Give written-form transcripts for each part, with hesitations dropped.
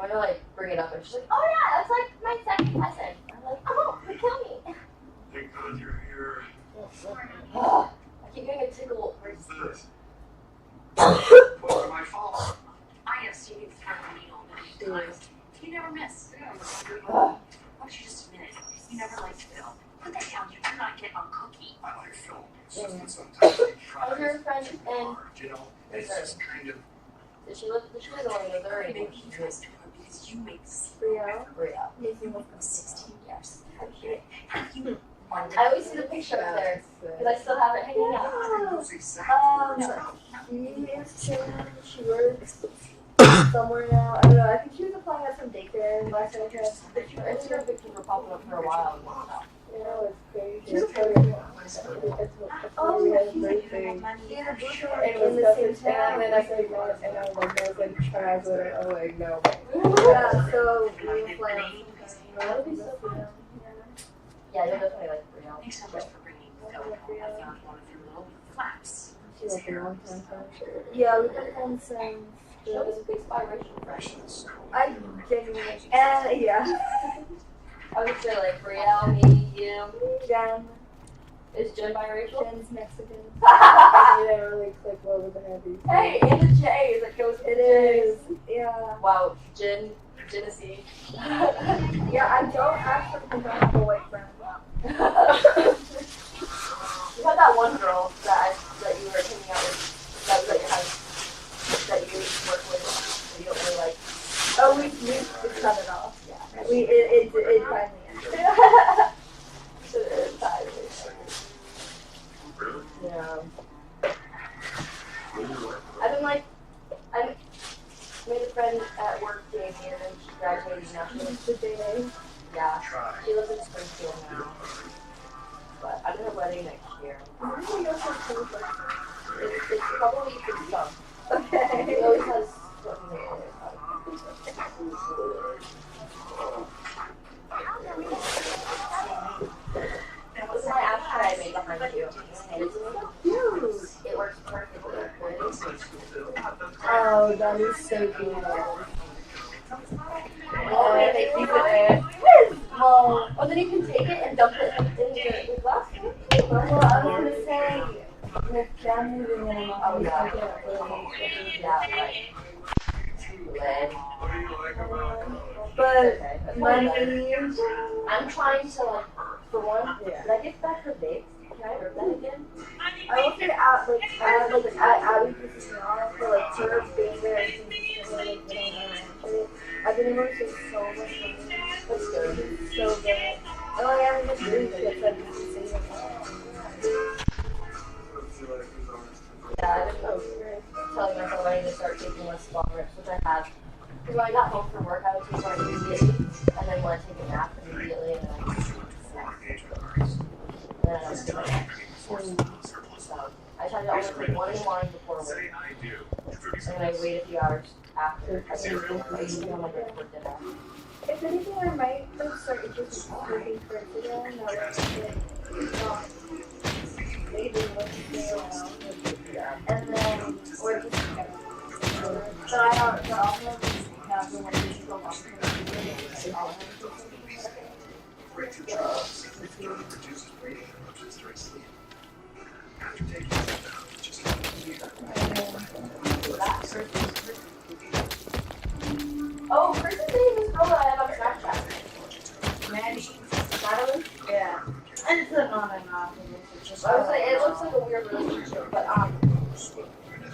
want to like bring it up, and she's like, oh yeah, that's like my second cousin. I'm like, oh, you kill me. Thank God you're here. I keep getting a tickle. What's this? What's my fault? I have seen you throw a needle many times. You never miss. Ugh. Why don't you just admit it? You never liked Phil. Put that down. You're not getting a cookie. I like film. It's just that sometimes they try How's your friend too and hard, you know? It's just kind of. did she live? She doesn't want to live there Maybe anymore. he tries to her because you make this Bria. Bria. Making with 16 years. I always see the picture up there because I still have it hanging out. She works somewhere now. I don't know. I think she was applying at some daycare last time I checked. Her Instagram pictures were popping up for a while. You know, it's crazy. She's Oh, yeah, she's like, she had a bookstore in the same town. And then I said, and I was like, translator. I'm like, no. Yeah, so we were like, That would be so cool. Yeah, you'll definitely like Bria. Thanks so much for bringing Phil home. I found one of your little flaps. She's like a long time friend. yeah, we've been friends since. She always speaks biracial French. I genuinely, and yeah, I would say like Bria, me, you. Jen. Is Jen biracial? Jen's Mexican. I didn't really click well with the heavy. Hey, and the J is it goes. It is. Yeah. Wow, Genesee. Yeah, I don't actually think I have a white friend. You had that one girl that you were hanging out with, that was like that you work with, that you don't really like. Oh, we cut it off. Yeah. It finally ended. Yeah. I've been like, I made a friend at work, Damien, and she graduated now. Yeah, she lives in Springfield now. But I'm in her wedding next year. It's a couple weeks and some. Okay. He always has something This is my ashtray I made behind you. It works perfectly. Oh, that is so cool. Oh, yeah, they keep it there. Oh, then you can take it and dump it in the glass. Well, I was gonna say, with Jen moving in, Oh, yeah. Yeah, right. Lead. but Okay, that's money. okay. I'm trying to, like, for one, Yeah. did I get back her dates? Can I rip that again? I will say at Abby Christiana for like her being there and seeing her like getting her entry. I've been able to save so much money. That's good. It's so good. And like I haven't just really good like this is Yeah, I've been telling myself I need to start taking less long rips, which I have. Because when I got home from work, I would take one immediately, and then want to take a nap immediately, and then I would snack. And then I would take a nap. So I tried to always take one in the morning before work, and then I wait a few hours after. I used to do my break for dinner. if anything, I might like start interested in cooking first again. That was maybe let's play around. And then, or just, but I don't, but also have the one to go off. Oh, Chris's name is girl that I have on Snapchat. Maddie. Madeline? Yeah. And it's an on and off. I was like, it looks like a weird relationship, but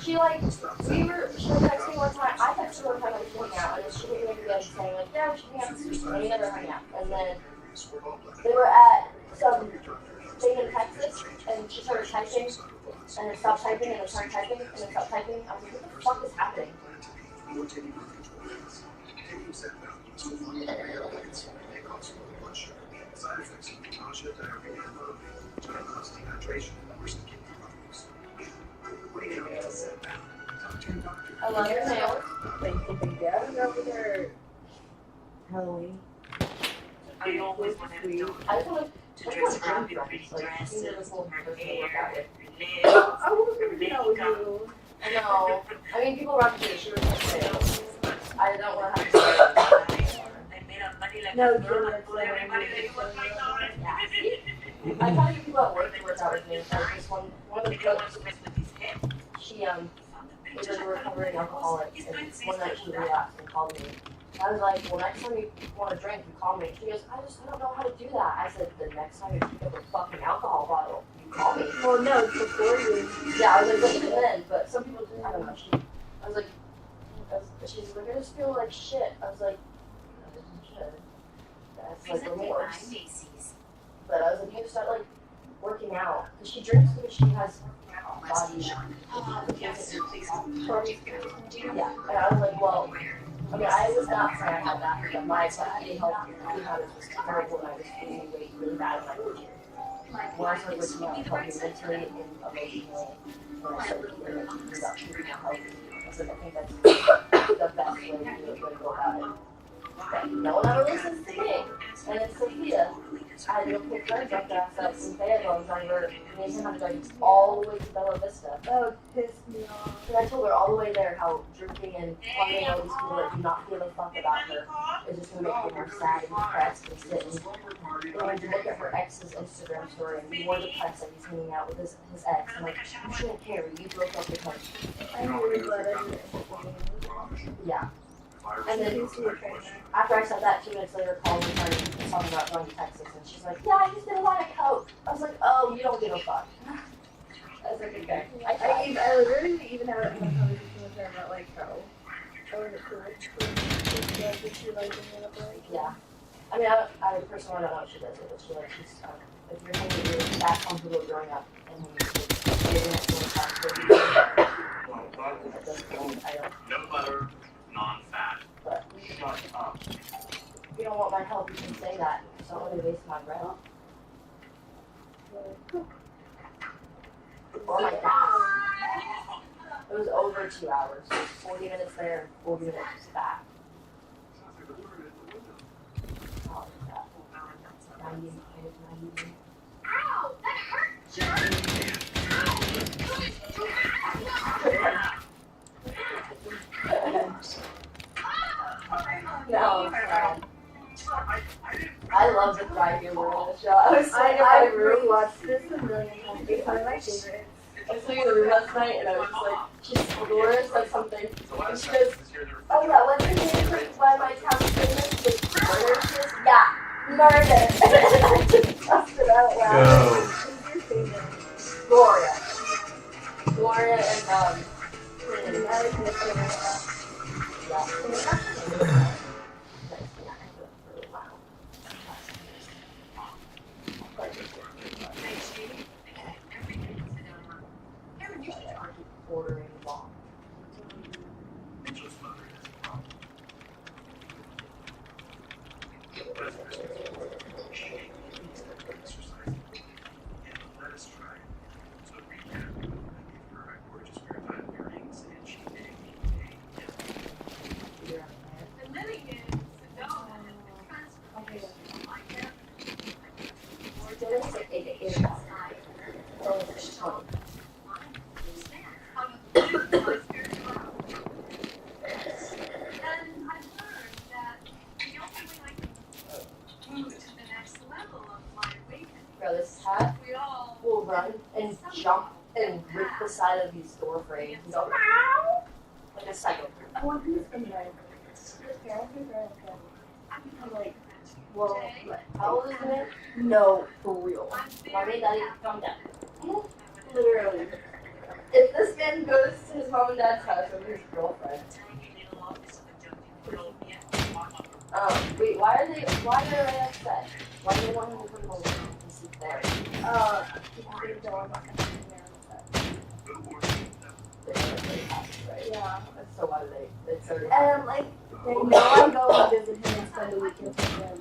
she like, she was texting one time, I texted her one time that we should hang out, and then she hit me again saying like, yeah, we should hang out this week, and we never hung out. And then they were at some thing in Texas, and she started typing, and then stopped typing, and then started typing, and then stopped typing. I was like, what the fuck is happening? I love your nails. Thank you. Yeah, I was over there Halloween. I always wanted to I just want to dress her up in like, pretty you know, dresses, this whole her person hair, look at it. her lips, I would her have been out with makeup. you. I know. I mean, people around here, she was like, I don't want to have to No, girl Julia that told everybody that you look like Donna. Yeah, see? I try to get people at work to work out with me. Like this one of the They don't want cooks, to mess with his head. she is a recovering alcoholic, and one night she relapsed and called me. I was like, well, next time you want a drink, you call me. She goes, I don't know how to do that. I said, the next time you pick up a fucking alcohol bottle, you call me. Well, no, it's before you. Yeah, I was like, but even then, but some people just, I don't know. I was like, she's like, I just feel like shit. I was like, no, you should. That's like remorse. But I was like, you just start like working out. Because she drinks because she has body. Yes, please. Yeah, and I was like, well, I mean, I was not saying I had that, but my eating health habits was terrible, and I was losing weight really bad in my future. When I started working out, it helped me mentally and emotionally, and I started eating and keeping up, keeping healthy. I was like, I think that's the best way to do it, way to go about it. But no one ever listens to me. And then Sophia, I had to go pick her drunk ass up from Fayetteville and drive her, me and him had to drive all the way to Bella Vista. That would piss me off. And I told her all the way there how drinking and talking to all these people that do not give a fuck about her is just going to make her more sad and depressed and sit and you look at her ex's Instagram story and be more depressed that he's hanging out with his ex. I'm like, you shouldn't care. You broke up with him. I'm really glad I didn't. Yeah. And then after I said that, 2 minutes later, called me talking about going to Texas, and she's like, "Yeah, I just did a lot of coke." I was like, "Oh, you don't give a fuck." I was like, "Okay." I literally even had a conversation with her about like how I was Yeah. I mean, I personally don't know what she does with it. She's if you're thinking you're that comfortable growing up and when you're living at school I don't. No butter, non-fat. But if you don't want my help, you can say that. Just don't really waste my breath. Or my gas. It was over 2 hours. So 40 minutes there and 40 minutes back. Oh, crap. 90 minutes. Ow! That hurt, jerk! No, I love the drive-through room in the show. I rewatched this a million times. It's one of my favorites. I was looking at the room last night and I was just like, Laura said something. And she goes, oh yeah, what's your name for why my town famous? Like, murder? She goes, yeah, murder. And I just busted out loud. Who's your favorite? Gloria and I like Nick yeah. Ordering long. Let us try. So recap, I gave her a gorgeous pair of diamond earrings, and she gave me a gift. The Milligan, Sedona, Okay. like that. Dinner was like 8 to 8 o'clock. So it was 20. Bro, this cat will run and jump and rip the side of these door frames and go meow like a psycho. I want these in there. His parents are very good. I'm like, Well, how old is it? No, for real. Mommy, daddy, calm down. Literally. If this man goes to his mom and dad's house with his girlfriend, wait, why are they upset? Why do they want him to come home and sleep there? because they don't want to come in there They're not really happy, right? Yeah. So why do they? It's already And like, they know I go and visit him and spend the weekend with him.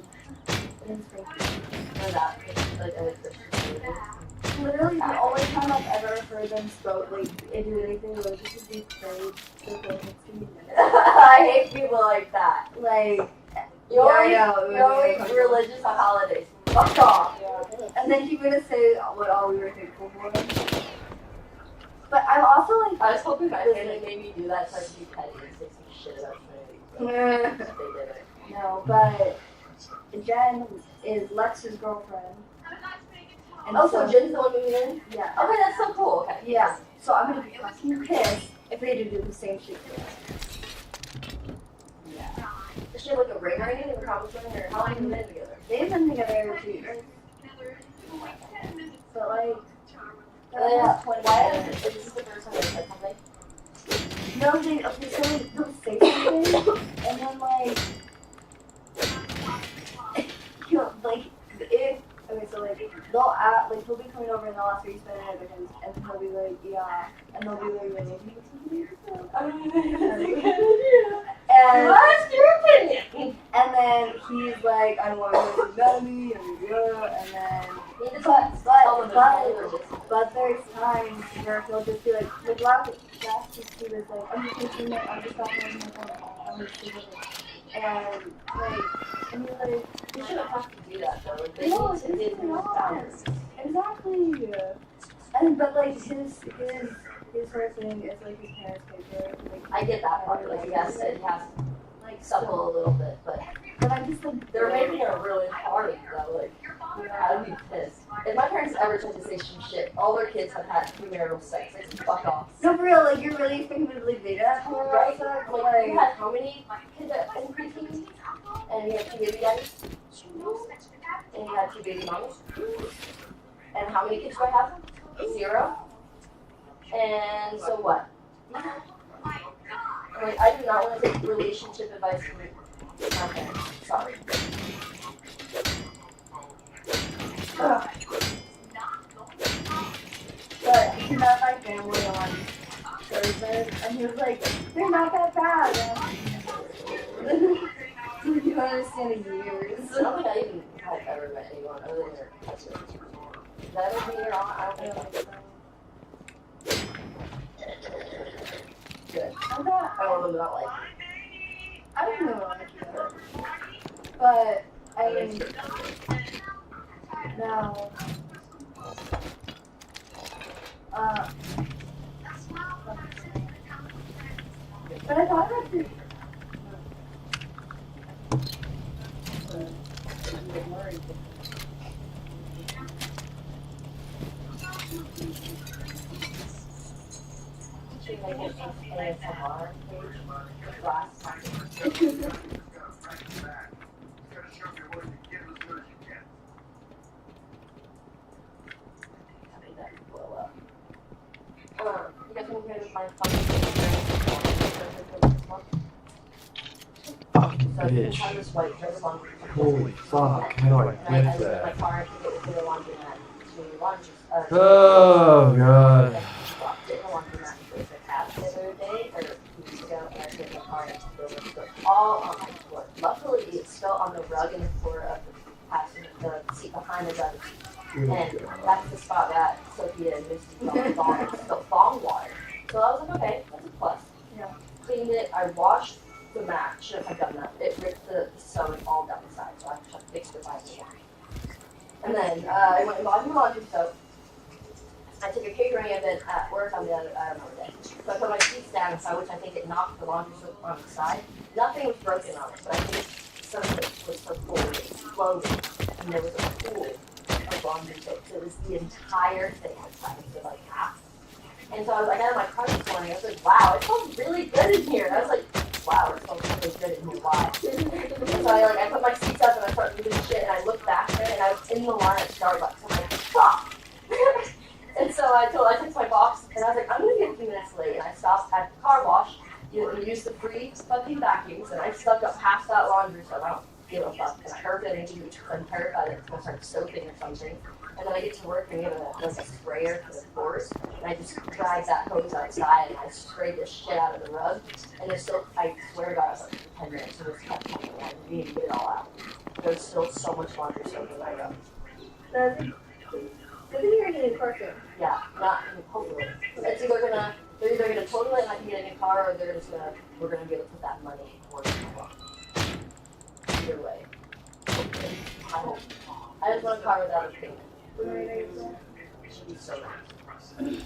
And it's crazy. or that, like a Christian. Literally, the only time I've ever heard them spoke, like, and do anything was just to be prayed for like 15 minutes. I hate people like that. Like, You're yeah, always religious on holidays. Fuck off. and then he would say what all we were thankful for. But I'm also like, I was hoping my family made me do that so I could be petty and say some shit about Trinity. But they didn't. no, but Jen is Lex's girlfriend. And Oh, so Jen's the one moving in? yeah. Okay, that's so cool. Okay. Yeah. So I'm gonna be fucking pissed if they do the same shit to us. Yeah. Does she have like a ring or anything in the college ring, or how long have you been together? They've been together 2 years. But like, Yeah. Why is this the first time they said something? no, okay, so like, they'll say something, and then like, you know, like, if, okay, so like, they'll ask, like, he'll be coming over and they'll ask, are you spending it with him? And he'll be like, yeah, and they'll be like, and What's your opinion? and then he's like, I don't want to get mad at me, and then, You just but there's times where he'll just be like last week he was like, I'm just thinking that I'm just not going to my phone. I'm just thinking and like, and he's like, You shouldn't have to do that though. Like, they no, need to it's give you not. boundaries. Exactly. And but like his whole thing is like his parents pay for it. Like, I get that part. Like, yes, it has to like supple a little bit, but I'm just like they're making it really hard though. Like, I'd be pissed. If my parents ever tried to say some shit, all their kids have had premarital sex. Like, fuck off. no, for real, like you're really expecting me to believe data? Right? Like, Like, you had how many kids in preteen? And you had 2 baby daddies? And you had 2 baby mamas? And how many kids do I have? 0? And so what? Like, I do not want to take relationship advice from my parents. Sorry. ugh. But he met my family on Thursday, and he was like, they're not that bad. You don't understand the years. I don't think I even have ever met anyone other than their husband. Is that ever me or not? I don't think so. Good. I'm not, I don't know about like. I don't know like either. But, I mean, no. But I thought about the Should make it ASMR page with glass. I think that could blow up. You guys want to hear my Fucking So you bitch. have this white dress on. Holy fuck, how do I And I win took my that? car and took it to the laundromat to laundry. Oh god. Take the laundromat to the cab the other day, or 2 weeks ago, and I took my car and it was all on my floor. Luckily, it's still on the rug in the floor of the passenger, the seat behind the driver's seat. And that's the spot that Sophia and Misty felt bong water. So I was like, okay, that's a plus. Yeah. Cleaned it, I washed the mat, should have done that. It ripped the sewing all down the side, so I fixed it by hand. And then I went and bought new laundry soap. I took a catering event at work on the other day. So I put my sheets down, which I think it knocked the laundry soap on the side. Nothing was broken on it, but I think some of it was so full, it exploded, and there was a pool of laundry soap. So it was the entire thing was cut into like half. And so I was like, out of my car this morning, I was like, wow, it smells really good in here. And I was like, wow, it smells really good in here. Why? And so I put my seats up and I started moving shit, and I looked back there and I was in the line at Starbucks. I'm like, fuck. And so I took my box and I was like, I'm gonna get a few minutes late. And I stopped at the car wash, used the free fucking vacuums, and I stuck up half that laundry so I don't give a fuck. And I heard it into because I'm terrified that it's gonna start soaking or something. And then I get to work and get a sprayer for the floors, and I just drag that hose outside and I sprayed the shit out of the rug. And there's still, I swear to God, I was like for 10 minutes and it was kept coming and I needed to get it all out. There's still so much laundry soap in my rug. Good thing you're getting a car soon. Yeah, not hopefully. It's either gonna, they're either gonna totally let me get a new car, or they're just gonna, we're gonna be able to put that money towards my loan. Either way. Hopefully. I hope. I just want a car without a payment. It should be so nice.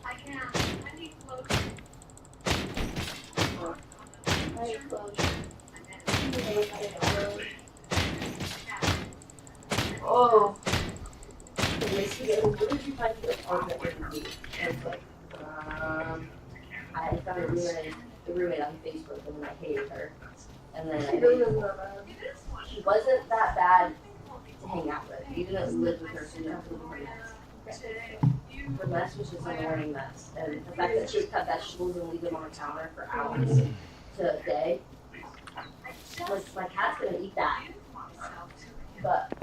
I can't. I need clothes. I need clothes. Oh. It makes me get, what did you find the apartment with me? And it's like, I found a roommate on Facebook and then I hated her. And then She really doesn't know that. she wasn't that bad to hang out with. You didn't live with her, so you didn't have to live with her mess. Her mess was just an annoying mess. And the fact that she would cut vegetables and leave them on the counter for hours to a day. Like, my cat's gonna eat that. But,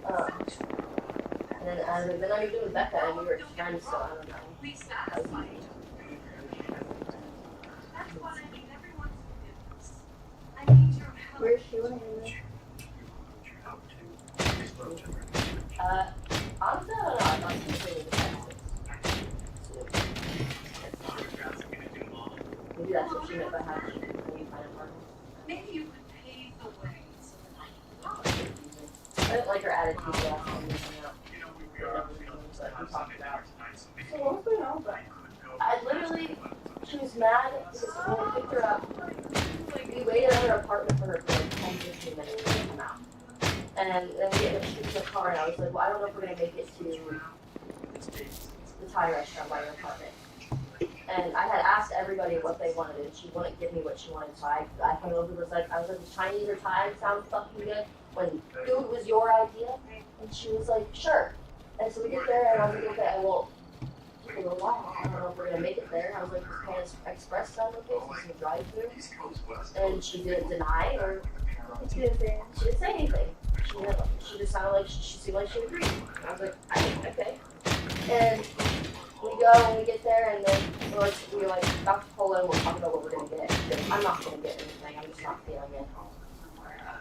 and then I moved in with Becca and we were friends, so I don't know. That was easy. Where's she living? Honestly, I don't know. I'm not too sure with maybe that's what she meant by how she could find a partner. Maybe you could pave the way so that I didn't like her attitude last time we hung out. Like we talked about. So what was going on with that? I literally, she was mad because when we picked her up, we waited at her apartment for her for like 10-15 minutes to come out. And then we get in the car and I was like, well, I don't know if we're going to make it to the Thai restaurant by your apartment. And I had asked everybody what they wanted and she wouldn't give me what she wanted. So I came over and was like, does Chinese or Thai sound fucking good? When food was your idea? And she was like, sure. And so we get there and I was like, okay, well, it took a little while. I don't know if we're gonna make it there. I was like, does Pan Express sound okay? Since we drive through. And she didn't deny or She didn't say she didn't say anything. She just sounded like she seemed like she agreed. And I was like, okay. And we go and we get there and then we're like about to pull in. We're talking about what we're gonna get. She goes, I'm not gonna get anything. I'm just not feeling it.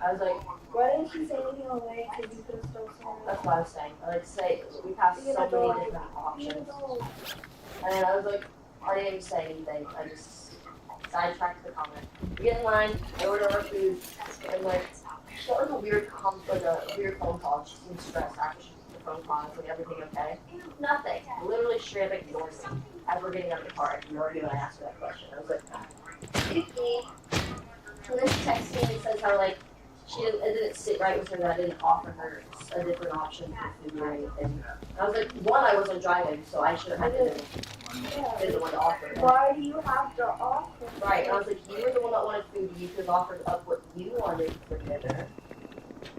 I was like, why didn't she say anything on the way? Because you could have still seen her. that's what I was saying. I like to say we passed so many different options. And I was like, I didn't even say anything. I just sidetracked the comment. We get in line, I order our food, and like she got like a weird phone call. She seemed stressed after she took the phone call. I was like, everything okay? Nothing. Literally straight up ignored me. As we're getting out of the car, I ignored me when I asked her that question. I was like, okay. And then she texts me and says how like it didn't sit right with her that I didn't offer her a different option for food or anything. And I was like, one, I wasn't driving, so I should have been the one to offer it. Why do you have to offer? Right, and I was like, you were the one that wanted food, you could have offered up what you wanted for dinner.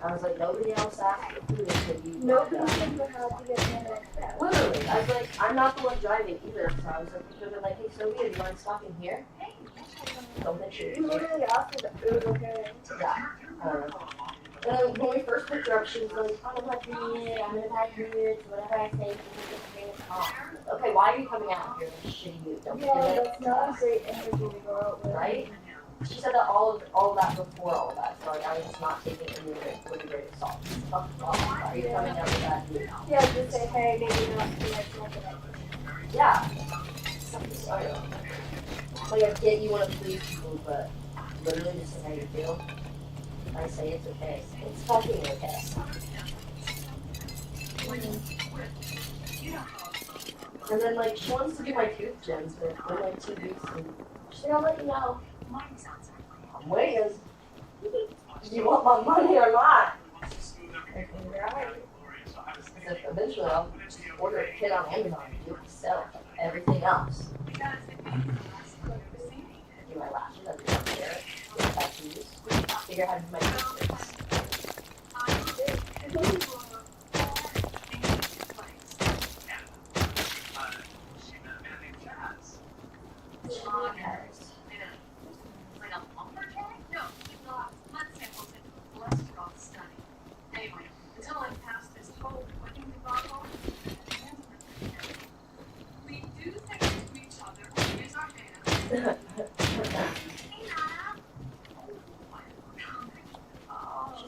I was like, nobody else asked for food until you Nobody wanted knows how to get dinner. that. Literally, I was like, I'm not the one driving either, so I was like, you could have been like, hey Sylvia, do you want to stop in here? Don't think she You literally asked her if it was okay. Yeah, I don't know. And then when we first picked her up, she was like, I'm not doing it, I'm gonna have minutes, whatever I say, she's just calm. Okay, why are you coming out here in a shitty mood? Don't Yeah, get it. that's not a great energy to go out with. Right? She said that all of that before all of that, so like I was just not taking any of it with a grain of salt. Fuck off, why are you coming out with that mood? Yeah, just say, hey, maybe not too much more. Yeah. Sorry. Like I get you want to please people, but literally just say how you feel. I say it's okay. It's fucking okay. And then like she wants to do my tooth gems, but it's been like 2 weeks and she's like, I'll let you know. I'm waiting. Do you want my money or not? Because eventually I'll order a kit on Amazon and do it myself, like everything else. Do my lashes, I'll do my hair, get tattoos, figure out how to do my pictures.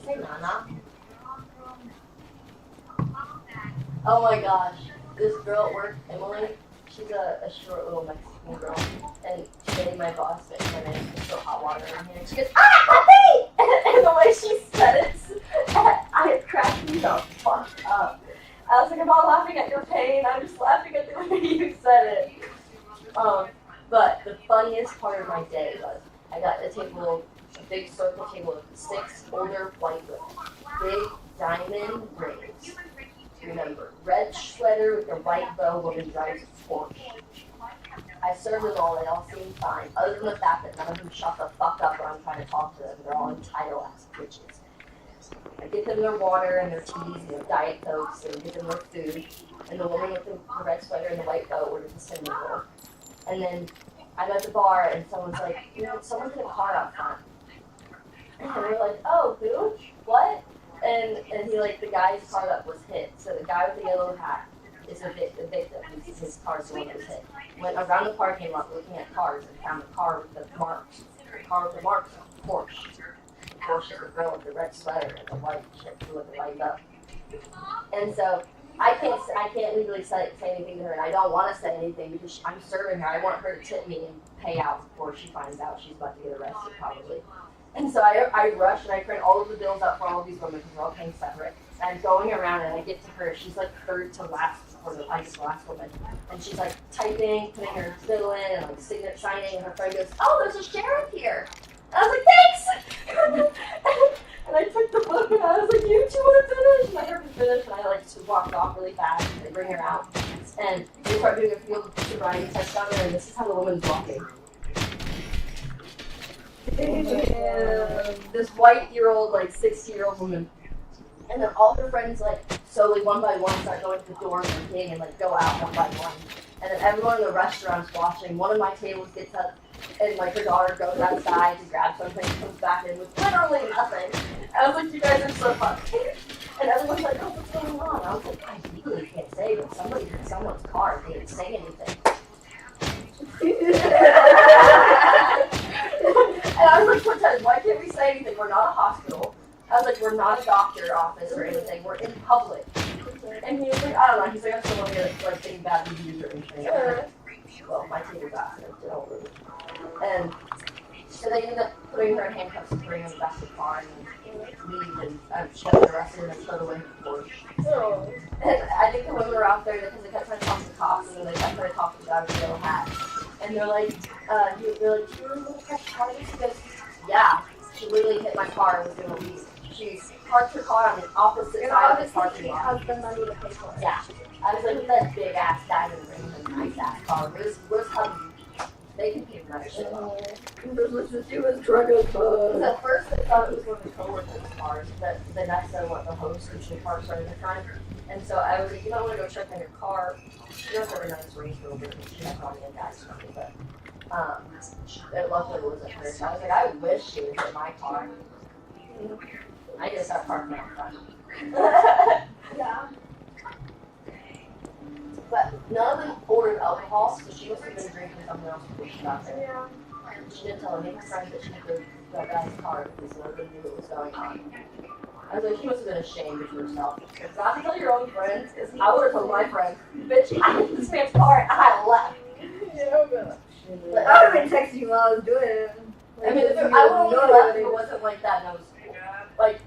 Say Nana. Oh my gosh, this girl at work, Emily, she's a short little Mexican girl, and today my boss made her name so hot water in here. She goes, puppy! And the way she said it, I cracked me the fuck up. I was like, I'm not laughing at your pain, I'm just laughing at the way you said it. But the funniest part of my day was I got a table, a big circle table with 6 older white women, big diamond rings, remember. Red sweater with the white bow, woman drives a Porsche. I served them all, they all seemed fine, other than the fact that none of them shut the fuck up when I'm trying to talk to them. They're all entitled ass bitches. I get them their water and their teas and their Diet Cokes and get them their food. And the woman with the red sweater and the white bow orders a cinnamon roll. And then I'm at the bar and someone's like, you know, someone hit a car out front. And we're like, oh, who? What? And he like, the guy's car that was hit. So the guy with the yellow hat is the victim. His car's the one that was hit. Went around the parking lot looking at cars and found the car with the marks. The car with the marks, Porsche. The Porsche is the girl with the red sweater and the white chick with the white bow. And so I can't legally say anything to her, and I don't want to say anything because I'm serving her. I want her to tip me and pay out before she finds out she's about to get arrested, probably. And so I rush and I print all of the bills out for all of these women because they're all paying separate. And I'm going around and I get to her. She's like third to last, or the last woman. And she's like typing, putting her bill in, and like signing. And her friend goes, "Oh, there's a sheriff here." And I was like, "Thanks." And I took the book and I was like, "You two want to finish?" And I heard her finish, and I like just walked off really fast. And they bring her out, and they start doing a field sobriety test on her. And this is how the woman's walking. This white-year-old, like 60-year-old woman, and then all her friends like slowly one by one start going to the door and looking and like go out one by one, and then everyone in the restaurant's watching. One of my tables gets up and like her daughter goes outside to grab something and comes back in with literally nothing. I was like, you guys are so funny. And everyone's like, oh, what's going on? I was like, I legally can't say, but somebody hit someone's car and they didn't say anything. And I was like, Cortez, why can't we say anything? We're not a hospital. I was like, we're not a doctor office or anything. We're in public. And he was like, I don't know. He's like, I still want to get like think bad reviews or anything. Well, my team was asking him to over. And so they ended up putting her in handcuffs and bringing her back to the car and leave. And she got arrested and thrown away from Porsche. And I think the women were out there because they kept trying to talk to the cops and then they kept trying to talk to the guy with the yellow hat. And they're like, do you really catch charges? He goes, yeah. She literally hit my car and was going to leave. She parked her car on the opposite side of the parking lot. Has the money to pay for it. Yeah. I was like, with that big ass diamond ring and nice ass car. Where's hubby? They can pay for that shit. She was drug Because at first they thought it was one of the coworkers' cars, but the next I want the host and she parks right in the front. And so I was like, you might want to go check on your car. She does have a nice Range Rover, and she has money and gas money, but luckily it wasn't her. So I was like, I wish she was in my car. I just got parked out front. Yeah. But none of them ordered alcohol, so she must have been drinking something else before she got there. Yeah. She didn't tell any of her friends that she hit that guy's car because none of them knew what was going on. I was like, she must have been ashamed of herself. It's not to tell your own friends, because I would have told my friends, bitch, I hit this man's car and I left. Yeah, But I would have been texting you while I was doing it. I mean, I would have left if it wasn't like that, and I was like,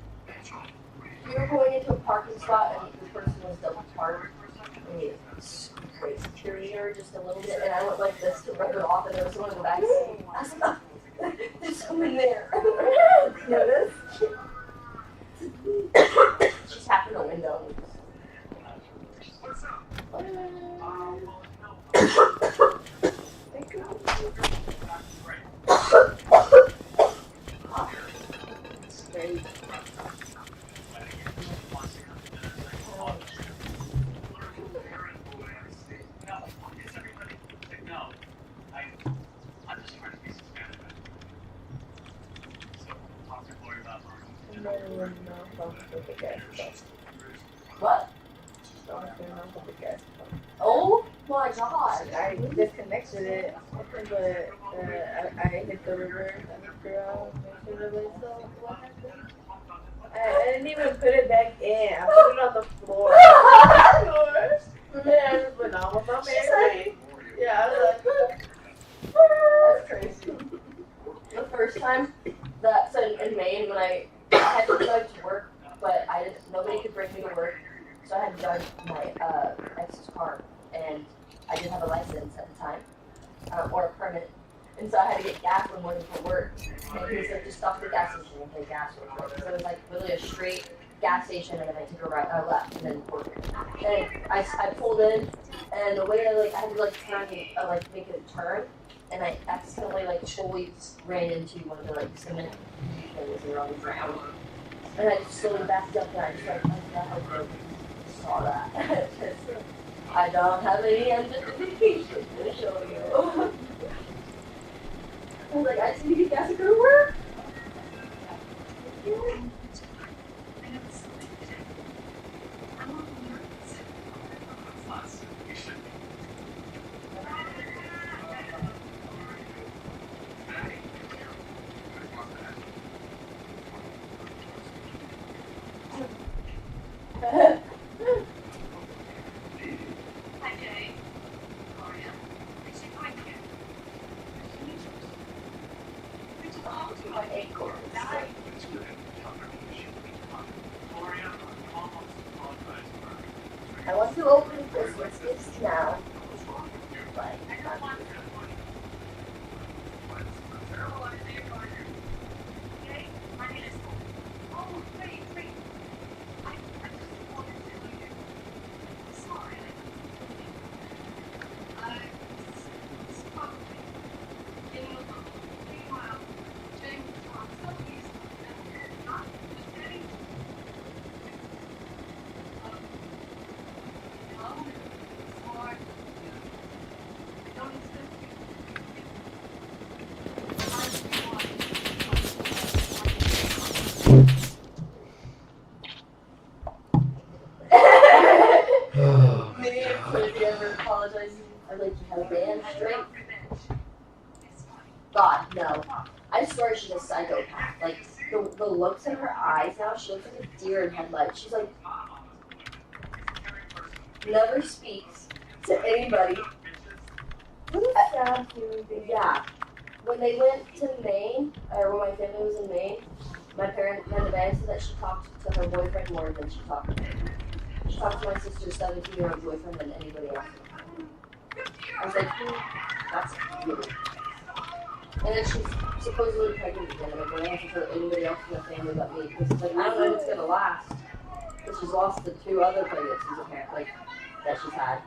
we were going into a parking spot and the person was double parked. And he sprayed security her just a little bit, and I went like this to rub it off, and there was someone in the back seat. I was like, oh, there's someone there. Notice? She tapped in the window. What? Oh my god. I disconnected it, but I hit the reverse and the girl made sure to so what happened? I didn't even put it back in. I put it on the floor. And I just went on with my man. Yeah, I was like, That's crazy. The first time that, so in Maine, when I had to drive to work, but nobody could bring me to work, so I had to drive my ex's car, and I didn't have a license at the time, or a permit, and so I had to get gas one morning for work, and he was like, just stop at the gas station and pay gas real quick, so it was like literally a straight gas station, and then I took a right, left, and then forward. And I pulled in, and the way I had to like turn, like make a turn, and I accidentally like fully ran into one of the like cement things that were on the ground. And I just slowly backed up, and I just like, I saw that. I don't have any identification to show you. I was like, I see you guys are gonna work. I want to open Christmas gifts now. But Oh, me and Kid ever apologize. I like you have a band straight. God, no. I swear she's a psychopath. Like the looks in her eyes now, she looks like a deer in headlights. She's like never speaks to anybody. What is sad human being? Yeah. When they went to Maine, or when my family was in Maine, my parents had advanced that she talked to her boyfriend more than she talked to me. She talked to my sister's 17-year-old boyfriend than anybody else. I was like, that's weird. And then she's supposedly pregnant again. And like, when I have to tell anybody else in the family but me, because like, I don't know if it's gonna last. Because she's lost the 2 other pregnancies apparently that she's had.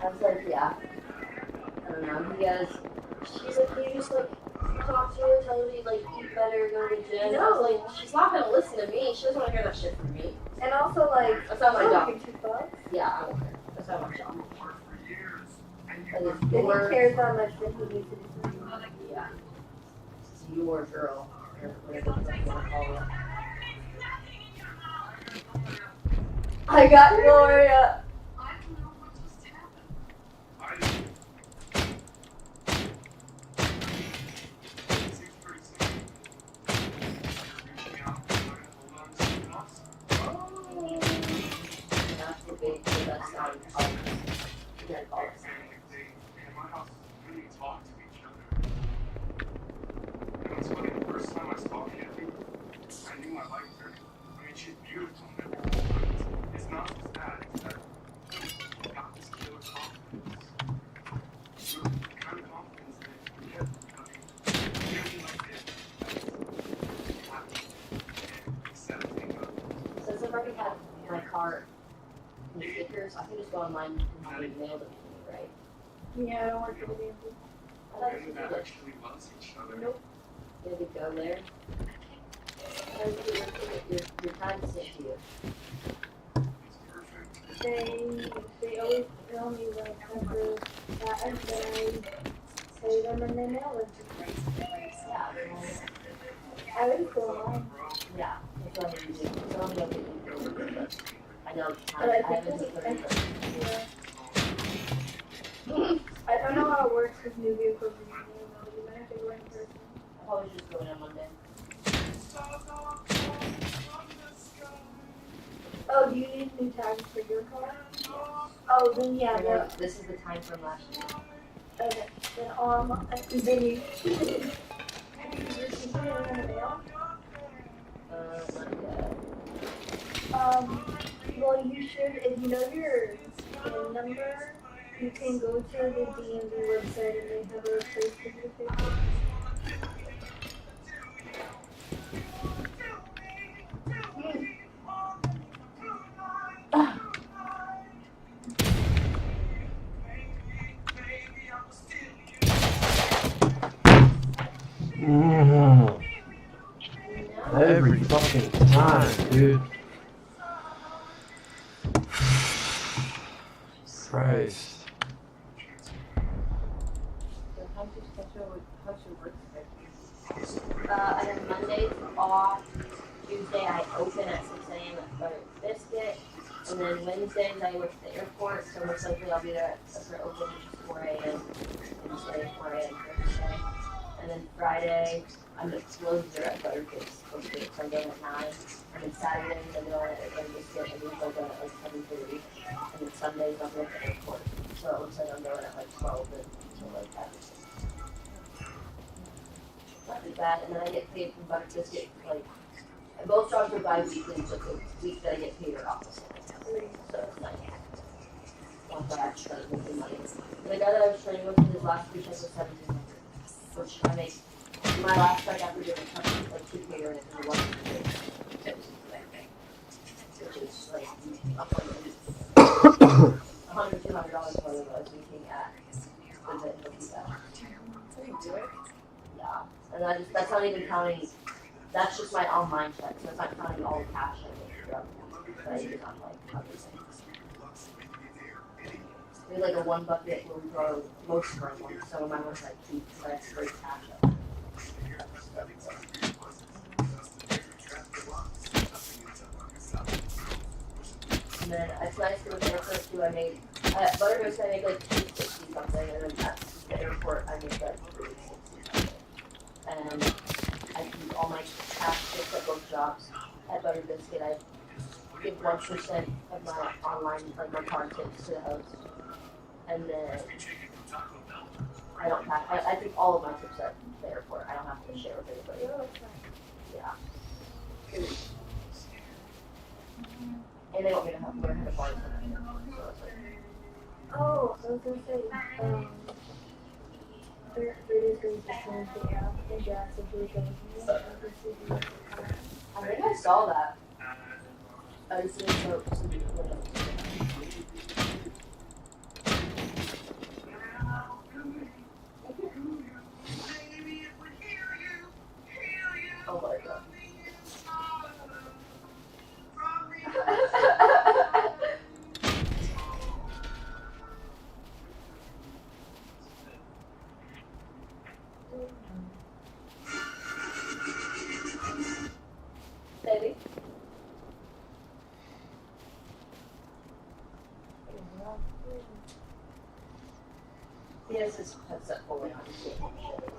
I was like, yeah. I don't know. He goes, she's like, you just like talk to her, tell her to like eat better, go to the gym. I was like, she's not gonna listen to me. She doesn't want to hear that shit from me. And also, like, That's not my job. $2. Yeah, I don't care. That's not my job. And it's If he your, cares that much, then he needs to do something. yeah. It's your girl. Or whatever you want to call it. I got Gloria. That's the big, the best sound of the call it. The first time I saw Kathy, I knew I liked her. I mean, she's beautiful. It's not just that. It's that she got this killer confidence. The kind of confidence that you get feeling like this. Happy and accepting of. Since I've already had my car and stickers, I can just go online and have it mailed to me, right? Yeah, I don't work for the DMV. I thought you And could that do it. actually loves each other. Nope. You had to go there. How did you get your time sent to you? It's perfect. They always tell me like after that and then I say them and they mail it to me. Yeah. I would go on. Yeah. That's what I need to do. Tell me what you do. I know it's time. But I I think haven't it's, taken it. yeah. I don't know how it works with new vehicles and you might have to go in person. I'll probably just go in on Monday. Oh, do you need new tags for your car? Oh, then yeah, And no. then this is the time from last year. Okay. Then you received it in the mail? Not yet. Well, you should, if you know your PIN number, you can go to the DMV website and they have a place for you to pick it. Every fucking time, dude. Christ. So how's your work schedule? I have Mondays off. Tuesday I open at 6 a.m. at Butter Biscuit. And then Wednesdays I work at the airport, so most likely I'll be there for open 4 a.m. Wednesday, 4 a.m. Thursday. And then Friday, I'm at closer at Butter Biscuit, so I'm going at 9. And then Saturdays I'm going at Butter Biscuit, and then I'm going at like 7:30. And then Sundays I'm going at the airport. So it looks like I'm going at like 12 until like that. Not too bad, and then I get paid from Butter Biscuit, like, and both jobs are bi-weekly, but the week that I get paid are opposite. So it's nice. Not bad, trying to make the money. The guy that I was training with his last paycheck was $1,700, which I make, my last check after doing a company, like 2K or anything, $100, which is like $100, $200 more than what I was making at the vet he'll do that. How do you do it? Yeah, and that's not even counting, that's just my online check, so it's not counting all the cash I make throughout the month, but I do not like other things. We have like a one bucket where we grow most of our ones, so mine was like 2, so I have straight cash up. And then it's nice to with the airport too, I made, at Butter Biscuit I make like 260 something, and then at the airport I make like 360 something. And I keep all my cash tips at both jobs. At Butter Biscuit, I give 1% of my online, like my card tips to the host. And then I don't have, I keep all of my tips at the airport. I don't have to share with anybody. Yeah. And they want me to have learn how to bartend. So it's like, Oh, I was gonna say, there is going to be something out in Jackson to go. I think I saw that. I was doing some videos. Oh my god. Baby. He has his headset fully on. He can't hear shit.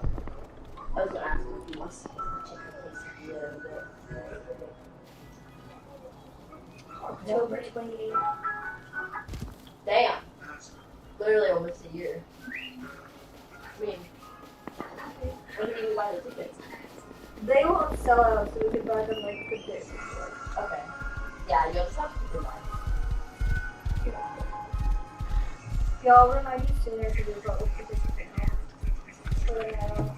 I was gonna ask him if he wants to check the place a little bit. October 28th. Damn. Literally almost a year. I mean, when did you buy the tickets? They won't sell out, so we could buy them like the day before. Okay. Yeah, you just have to buy. Y'all remind me sooner to do what we're participating for the airport.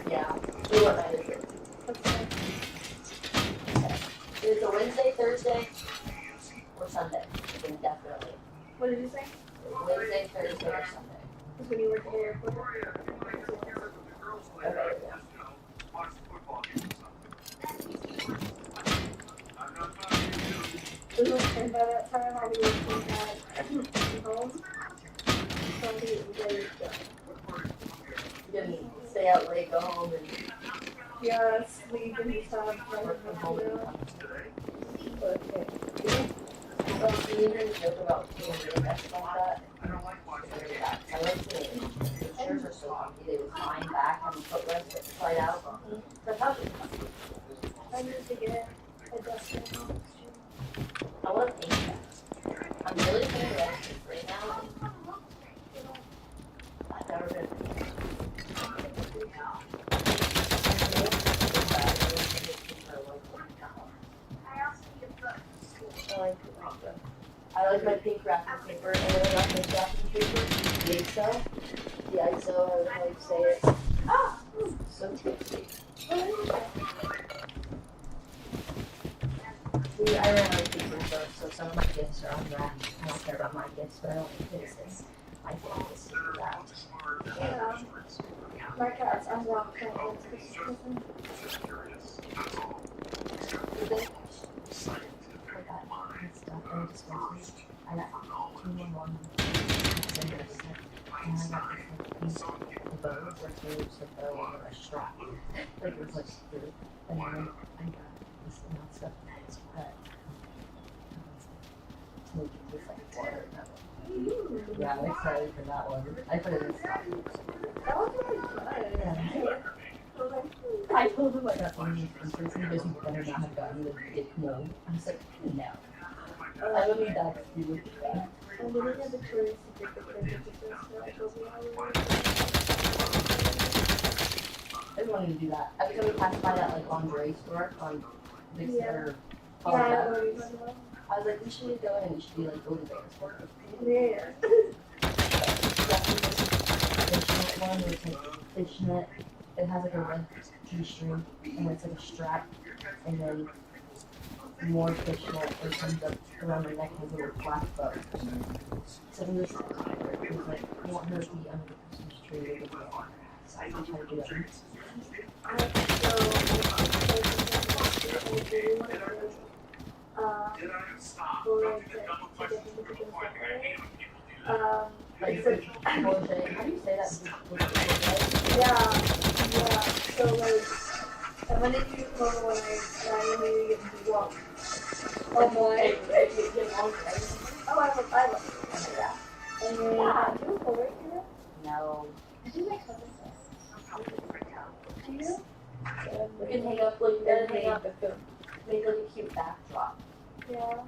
Yeah. We what night is it? Okay. Okay. It's a Wednesday, Thursday, or Sunday. Then definitely. What did you say? Wednesday, Thursday, or Sunday. That's when you work at the airport. Okay, yeah. And by that time, I'll be working at home. So I'll be ready to go. You can stay out late, go home, and Yeah, sleep and just have work from home. Okay. So, can you hear the joke about being really messed like that? I don't like watching that. I like seeing it. The chairs are so comfy. They recline back on the footrest that slide out. They're comfy. I need to get a dustpan. I want to paint that. I'm really thinking about it right now. I've never been. I like my pink wrapping paper, and then I like my wrapping paper, the ISO. The ISO, how you say it. Ah! So tasty. See, I ran out of paper though, so some of my gifts are unwrapped. I don't care about my gifts, but I don't think this. I think this is that. Yeah. My cat That's unlocked. Just curious. That's all. You think? Scientific mind. stuff and dispensers. I got 211 dispensers, and I got this like piece of bow, where it's made of bow or a strap. Like it was like screw. And then I got this amount of stuff that's wet. To make it taste like water. Yeah, I'm excited for that one. I put it in stock. That was really good. Yeah. I told him I got one of these dispensers, and he goes, you better not have gotten it. No. I was like, no. I really died to do with that. I'm living at Victoria's Secret because I told you I wanted to do that. Every time we passed by that like lingerie store on Big Yeah. Center, I know what you're talking about. I was like, we should go in. We should be like golden bears for it. Yeah. Fishnet one where it's like fishnet. It has like a red G-string and it's like a strap, and then more fishnet that comes up around your neck and has a little black bow. So I'm just like, I want her to be under the Christmas tree with the ball. So I can try to do that. Like, so, how do you say that? Yeah. So like, I'm gonna do photo when I need to get walk. Oh boy. Oh, I look. Yeah. And then do you go right here? No. I think my cousin does. Do you? We can hang up, like, make like a cute backdrop. Yeah.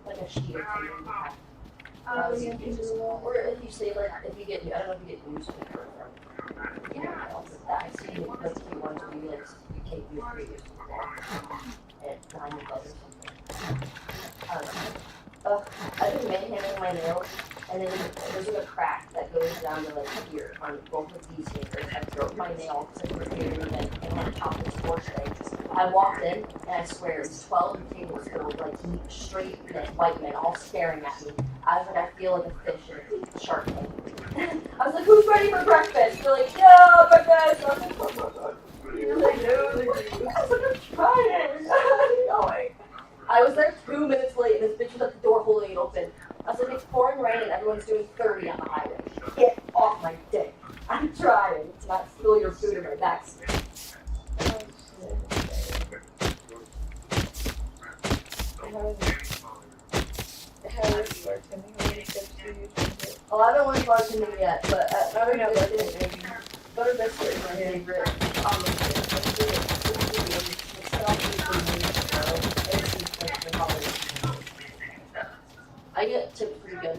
Like a sheet or something. Yeah, you can do that. Or if you say, like, if you get, I don't know if you get newspaper from, I've seen those cute ones where you, like, you take newspapers at 9 or something. I don't know. I've been manhandling my nails, and then there's like a crack that goes down to, like, here on both of these fingers. I broke my nail because I put it in and on top of the sports thing. I walked in, and I swear, it was 12 tables full of, like, straight white men all staring at me. I was like, I feel like a fish in a shark tank. I was like, who's ready for breakfast? They're like, yeah, breakfast. I was like, oh. He was like, no, I was like, I'm trying. Going. I was there 2 minutes late, and this bitch was at the door holding it open. I was like, it's pouring rain, and everyone's doing 30 on the highway. Get off my dick. I'm trying to not spill your food in my backseat. Oh, I haven't learned bartending yet, but butter biscuit is my favorite. I get tipped pretty good.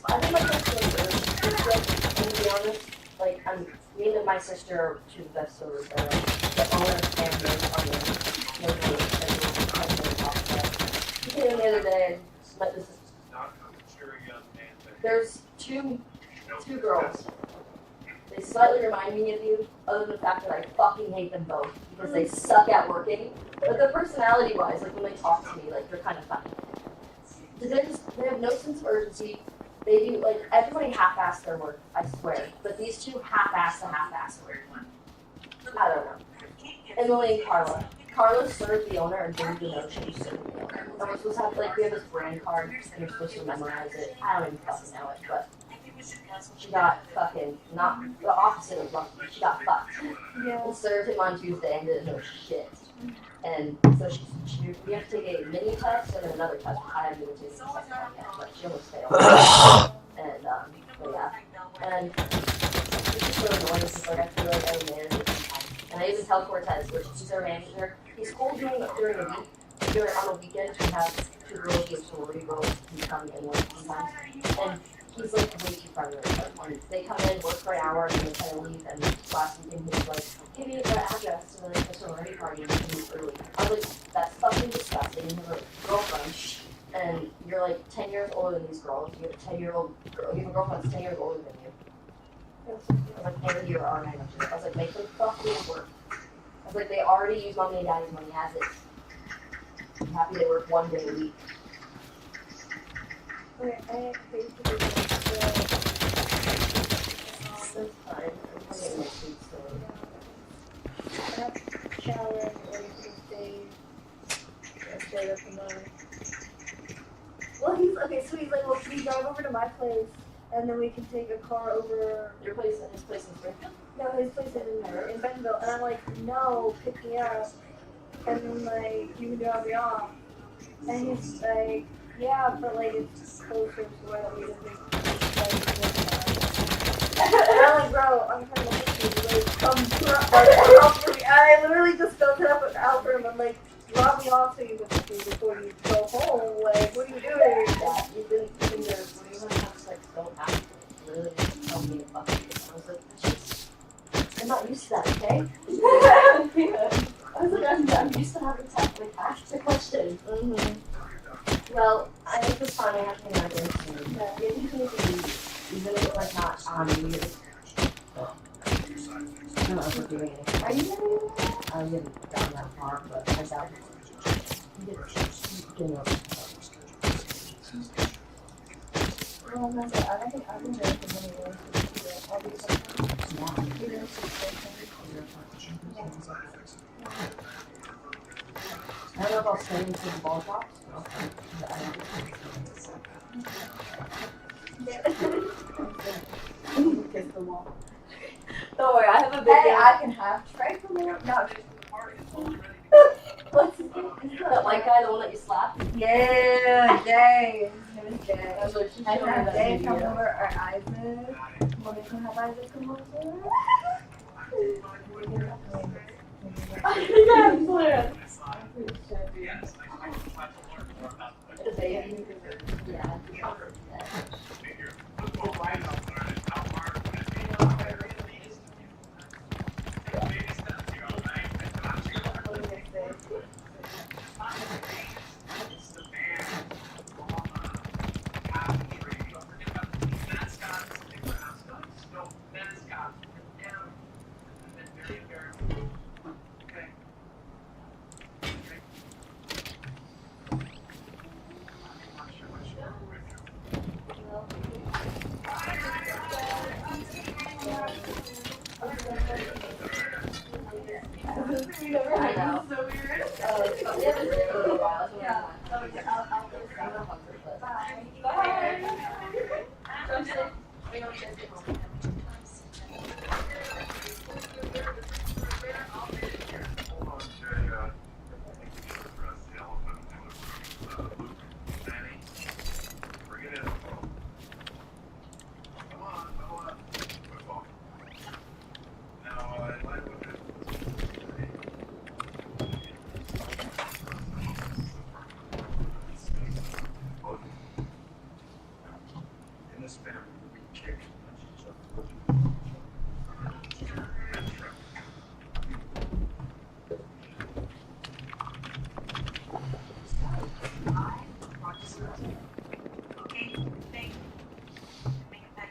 I think my best friend is good, and to be honest, like, me and my sister are two of the best servers there. The owner and the He came in the other day and met this. There's two girls. They slightly remind me of you, other than the fact that I fucking hate them both because they suck at working. But the personality-wise, like when they talk to me, like they're kind of funny. They have no sense of urgency. They do, like, everybody half-ass their work, I swear. But these two half-ass their work. I don't know. Emily and Carla. Carla served the owner and didn't even know she was serving the owner. And we're supposed to have, like, we have this brand card, and you're supposed to memorize it. I don't even fucking know it, but she got fucking, not the opposite of lucky. She got fucked. Yeah. We served him on Tuesday and didn't know shit. And so we have to take a mini test and then another test. I haven't even taken the second one yet, but she almost failed. And, but yeah. And it's just so annoying because, like, I feel like I'm a manager sometimes. And I even tell Cortez, which he's our manager, he's cool during the week. During on the weekends, we have two girls, like sorority girls, who come and work sometimes. And he's like way too friendly. Like, when they come in, work for an hour, and then kind of leave. And last weekend he was like, "Give me the address to the sorority party and leave early." I was like, "That's fucking disgusting." You have a girlfriend, and you're like 10 years older than these girls. You have a 10-year-old girl. You have a girlfriend that's 10 years older than you. I was like, "And you're our manager." I was like, "Make them fucking work." I was like, "They already use mommy and daddy's money as is. I'm happy they work 1 day a week." Okay, I have basically That's fine. I'm getting my food still. shower and get ready for the stage. Straight up and down. Well, so he's like, well, can we drive over to my place and then we can take a car over. Your place and his place in Springfield? No, his place is in Bentonville. And I'm like, no, pick me up. And then like, you can drop me off. And he's like, yeah, but like it's closer to where we live. And I'm like, bro, I'm trying to make you like come drop for me. I literally just filled it up out for him. I'm like, drop me off so you can before you go home. Like, what are you doing? Yeah, even your when you have sex, don't have to literally just tell me about it. I was like, I'm not used to that, okay? I was like, I'm used to having to like ask the question. Mm-hmm. Well, I think it's fine. I have to hang out there soon. Maybe you can leave, even if it's like not on New Year's. But I don't know if we're doing anything. Are you doing I haven't gotten that far, but I doubt it. You know. Well, I don't think I've been there for many years. I'll be sometimes. Yeah. Even if it's I don't know if I'll stay into the ball drops, but I'll stay. Kiss the wall. Don't worry, I have a big Hey, I can have Trey from there. No, what's his name? That white guy, the one that you slapped? Yeah, Jay. His name is Jay. That's what she I showed me have that Jay come video. over, or Isaac. Well, we can have Isaac come over. I swear. The baby. Yeah. I know. So weird. It was a little while. Yeah. Okay, I'll Bye. In this family, we kick each other. Okay, thank you. Make it back.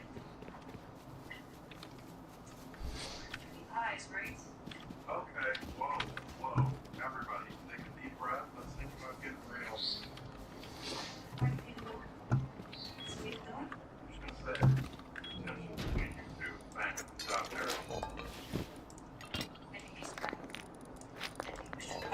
Eyes, right? Okay, whoa, everybody, take a deep breath, let's think about getting real. What are you doing? Sweet doing? I'm just gonna say, potential between you two, bang, it's out there. I think he's right. I think we should go.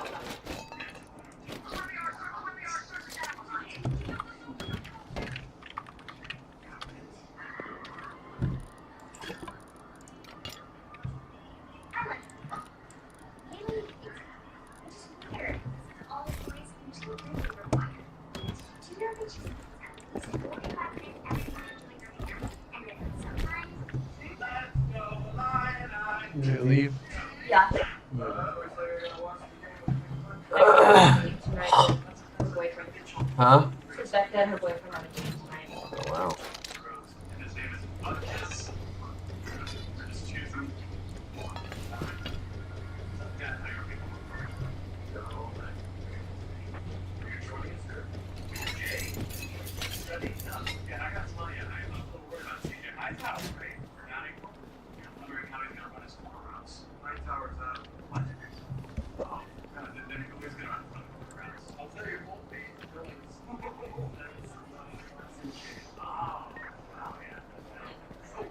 Did you leave? Yeah. Her boyfriend. Huh? Rebecca and her boyfriend on a game tonight. Oh, wow. And his name is Butkus. We're just choosing one. Yeah, I don't think we're you're joining us here. Jay, study. Yeah, I gotta tell you, I'm a little worried about CJ. Hightower's great. We're not equal. I'm wondering how he's gonna run his 4 rounds. Hightower's what? Oh, then who's gonna run 4 rounds? I'll tell you, it won't be. Oh, wow, yeah.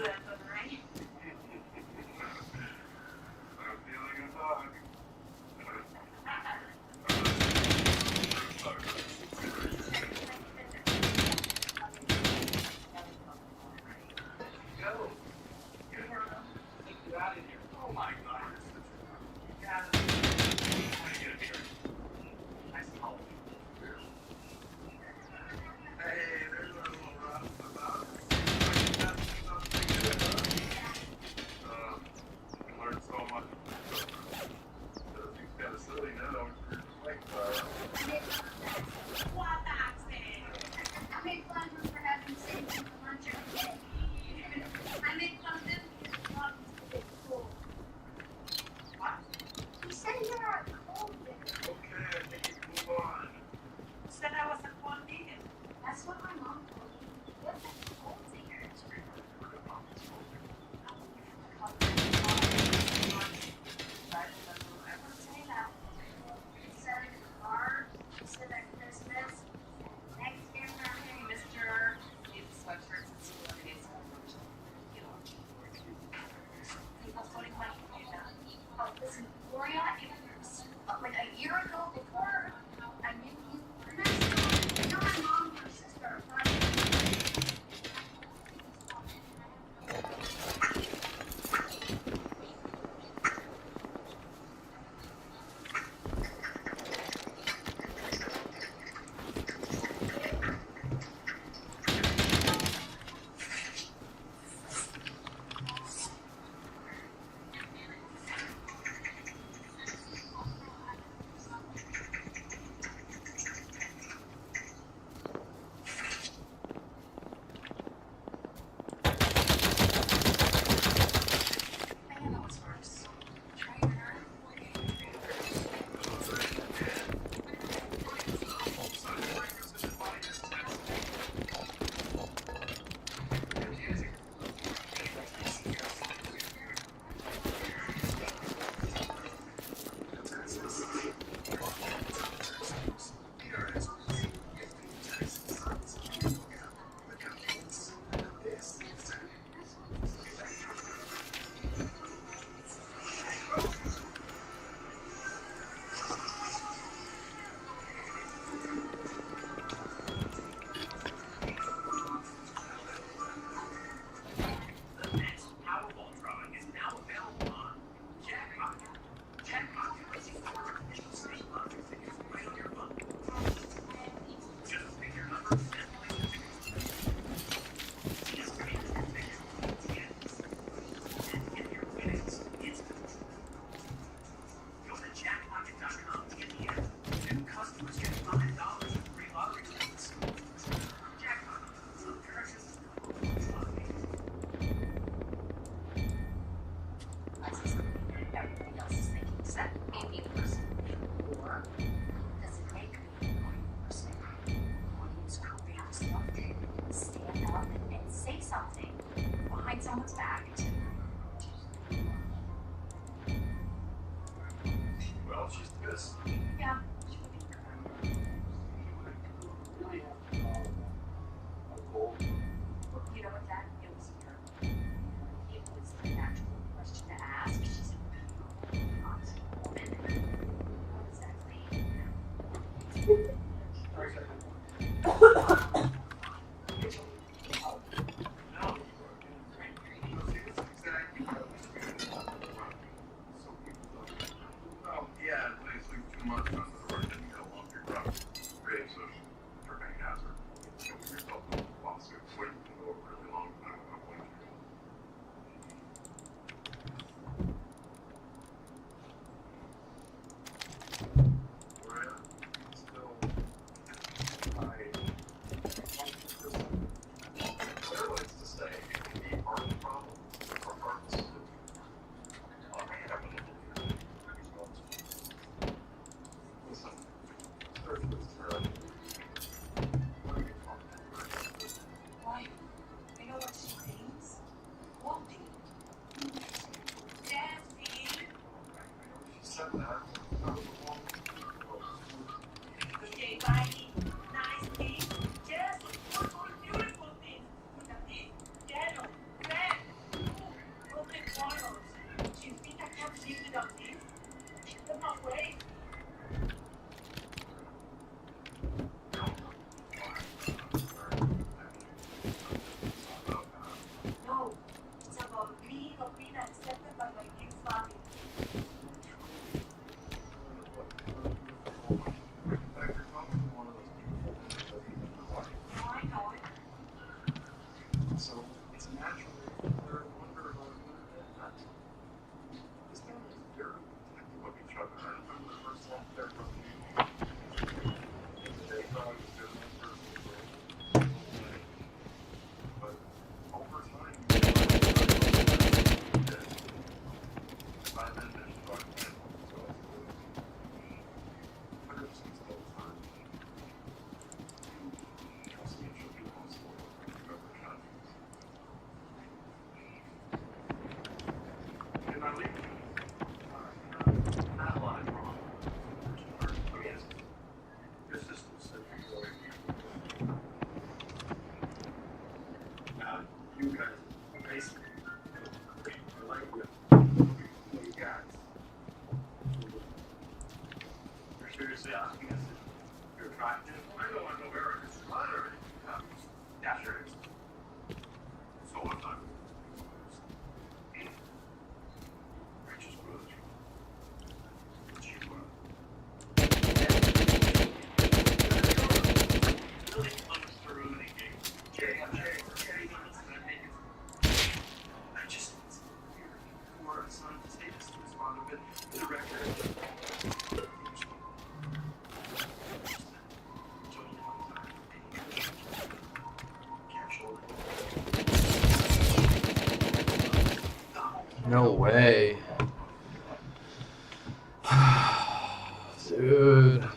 that, right? I'm feeling a hug. Go. Get her out. Get you out of here. Oh my God. Yeah. How do you get a beer? Nice and cold. Hey, there's a little rough about it. I learned so much. It's kind of silly now. Like, What accent? I make fun of them for having same thing for lunch every day. I make fun of them because they want me to get cool. What? You said you're a cold bitch. okay, I think you can move on. Said I was a cold vegan. That's what my mom told me. What's a cold digger? She said in the car, she said at Christmas, next year for Hey, Mr. Needs sweatshirts and school every day, so you know. People's voting money for you now. oh, listen, Gloria, it was like a year ago before I knew you were nice. You know my mom and her sister are friends. I know what's worse. Trying her. The next Powerball drawing is now available on Jackpot. Jackpot gives you four official state lottery tickets right on your phone. Just pick your number and play the tickets. Just pick your tickets and get your winnings instantly. Go to jackpocket.com to get the app. New customers get $5 in free lottery tickets. Jackpot. America's lottery. I see something that everybody else is thinking. Does that make me a person? Or does it make me a person whose career is loved it? Stand up and say something behind someone's back. Well, she's pissed. Yeah. You know what, Dad? It was her. It was the natural question to ask. She's a not woman. What exactly? No. Exactly. Oh, yeah, please leave too much on the No way. Dude. Isn't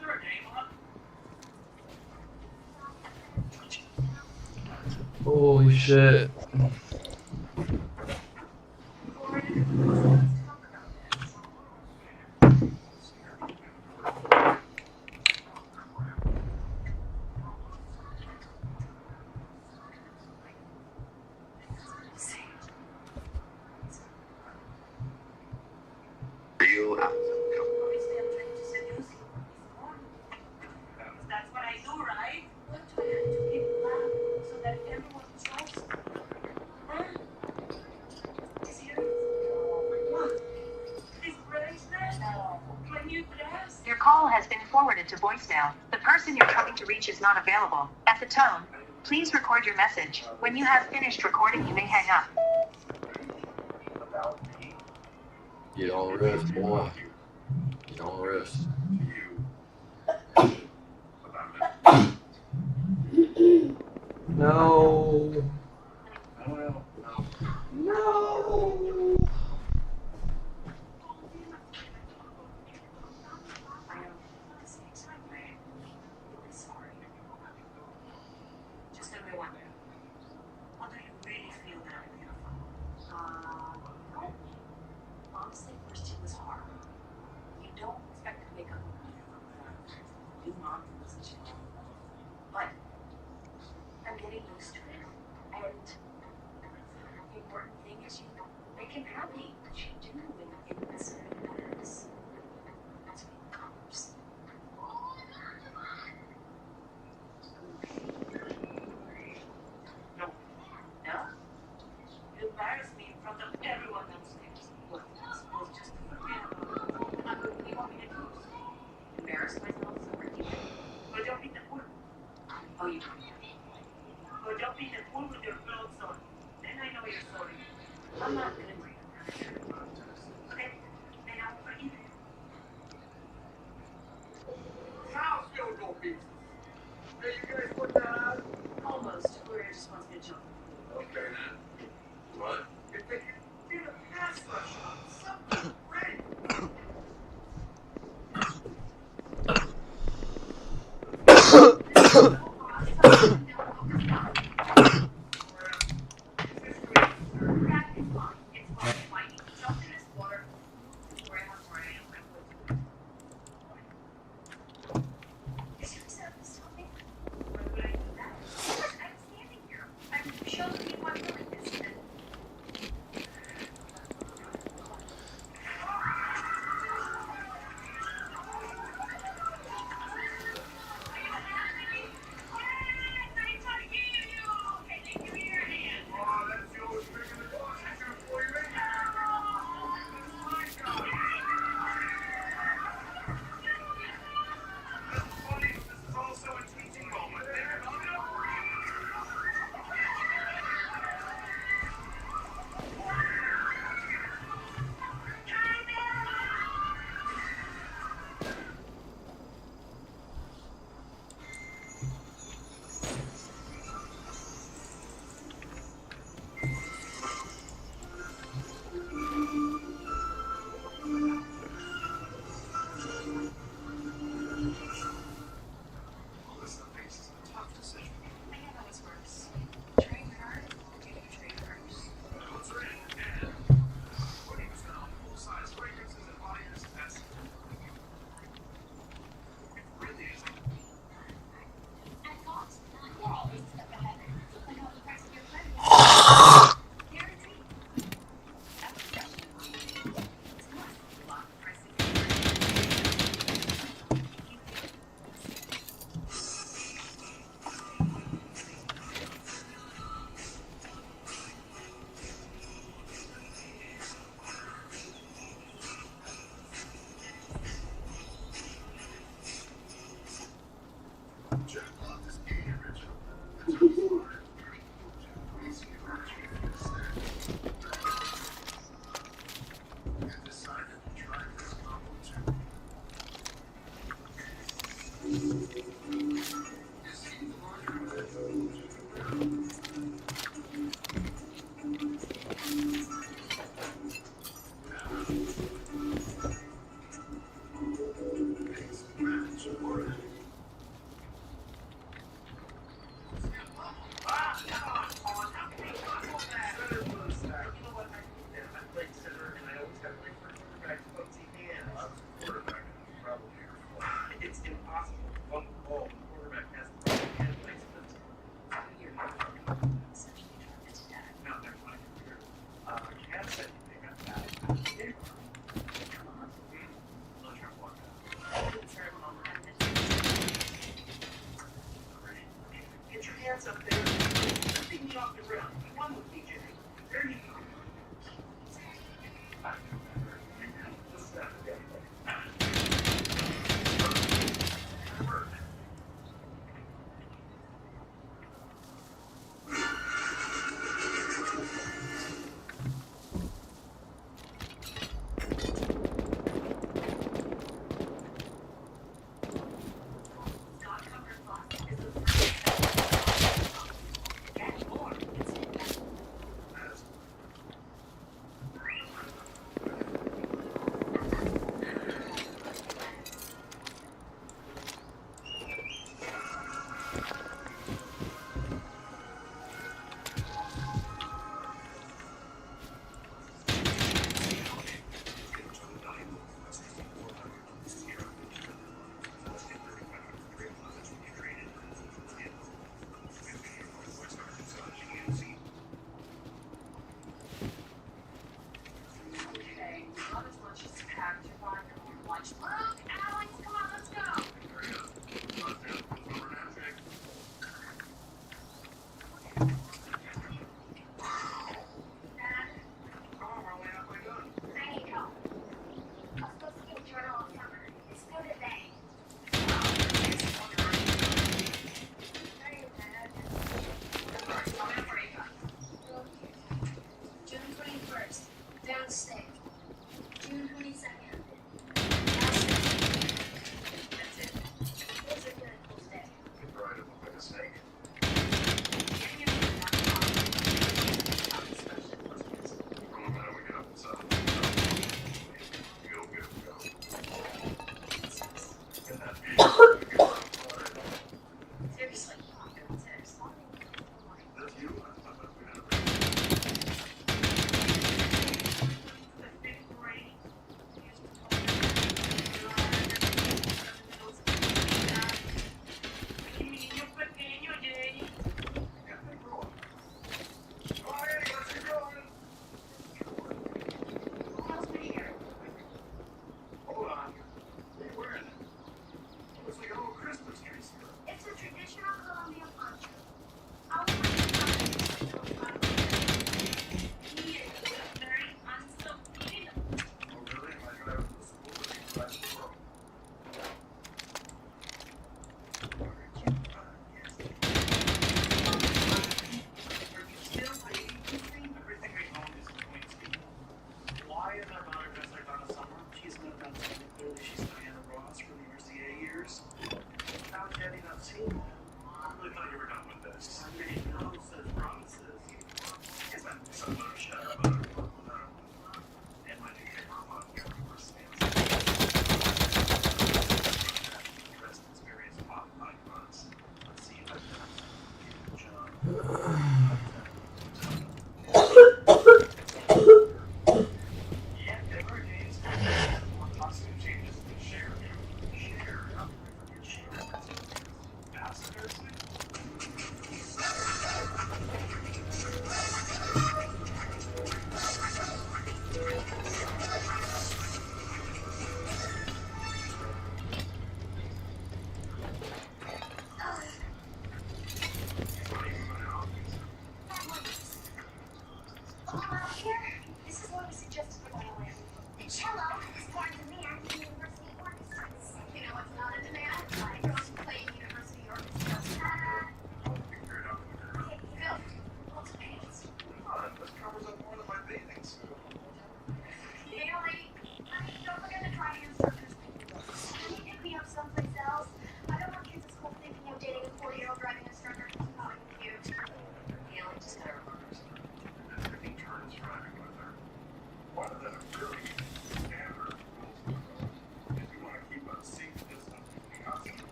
there a game on? Holy shit. Real That's what I do, right? What do I have to keep loud so that everyone trusts me? Huh? Serious? What? This bracelet? Can you dress? Your call has been forwarded to voicemail. The person you're trying to reach is not available. At the tone, please record your message. When you have finished recording, you may hang up. Get on the wrist, boy. Get on the wrist. No. No. Just tell me one thing. What do you really feel that I'm beautiful? Honestly, first it was hard. You don't expect to make a new mom position. But I'm getting used to it. And the important thing is you make him happy. Which you do when it necessarily matters. That's when it comes. No. No? You embarrass me in front of everyone downstairs. What? Suppose just to forget about it. What do you want me to do? Embarrass myself so ridiculous? But don't beat the fool. Oh, you don't. But don't beat the fool with your clothes on. Then I know you're sorry. I'm not gonna bring it. Okay? Then I'll forgive you. How's your go pieces? Hey, you guys put that out? Almost. Gloria just wants me to jump. Okay, then. What? If they could get a pass rush on something great. possible to fumble the ball when the quarterback has the ball and plays it. No, never mind. Cat said they got that. Come on. I'll try to walk out. Great. Get your hands up there. Nothing you off the ground. You won with DJ. There you go. I know better. This is not good.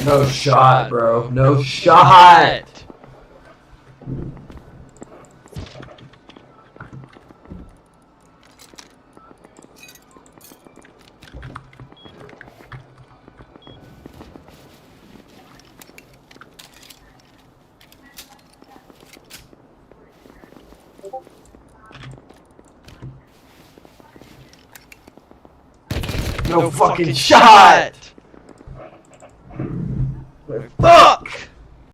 No shot, bro. No shot. No fucking shot. Fuck.